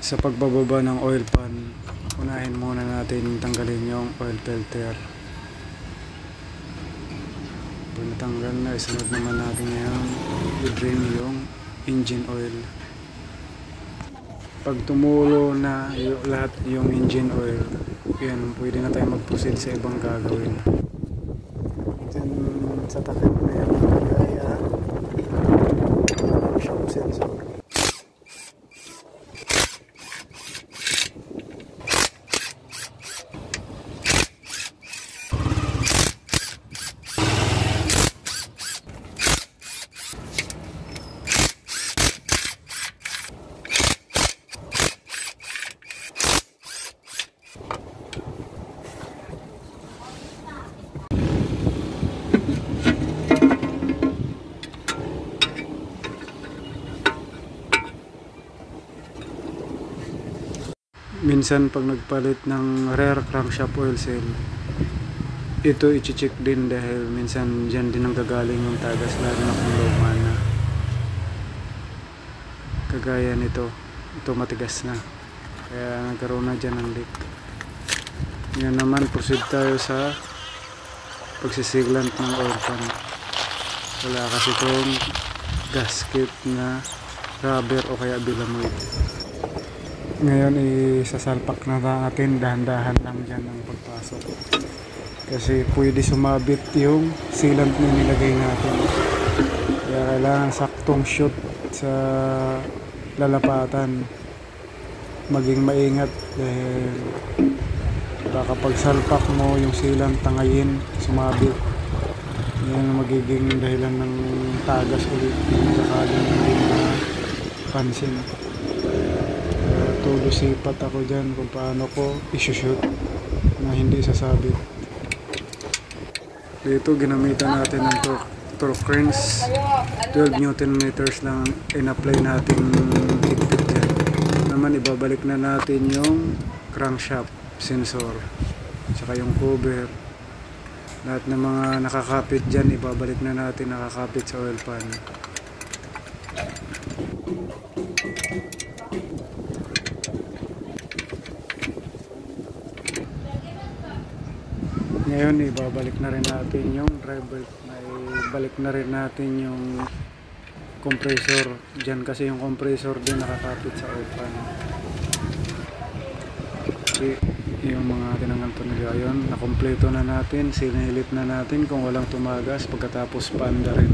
Sa pagbababa ng oil pan, unahin muna natin tanggalin yung oil filter. Pag natanggal na, isunod naman natin ngayon i-drain yung engine oil. Pag tumulo na lahat yung engine oil, yan, pwede na tayo mag-proceed sa ibang gagawin. Diyan sa takip na yan, kaya shock sensor. Minsan pag nagpalit ng rear crankshaft oil seal, ito i-check din dahil minsan dyan din ang gagaling yung tagas, lalo na kung luma na. Kagaya nito, ito matigas na, kaya nagkaroon na dyan ng leak. Ngayon naman, proceed tayo sa pagsisiglant ng oil pan. Wala kasi itong gasket na rubber o kaya bilamoy. Ngayon isasalpak na natin, dahan-dahan lang dyan ang pagpasok kasi pwede sumabit yung sealant na nilagay natin, kaya kailangan saktong shoot sa lalapatan. Maging maingat dahil baka pagsalpak mo yung sealant tangayin, sumabit, yan magiging dahilan ng tagas ulit sakaling hindi na pansin. Tulo sipat ako dyan kung paano ko isushoot na hindi sasabit. Dito ginamitan natin ng torque wrench, 12 Newton meters lang in-apply natin higpit dyan. Naman ibabalik na natin yung crankshaft sensor saka yung cover, lahat ng mga nakakapit dyan ibabalik na natin, nakakapit sa oil pan. Ngayon ibabalik na rin natin yung drive belt, ibalik na rin natin yung compressor dyan kasi yung compressor din nakakapit sa oil pan. Yung mga tinanggal tornilyo, ayun, nakompleto na natin, sinilip na natin kung walang tumagas, pagkatapos paanda rin.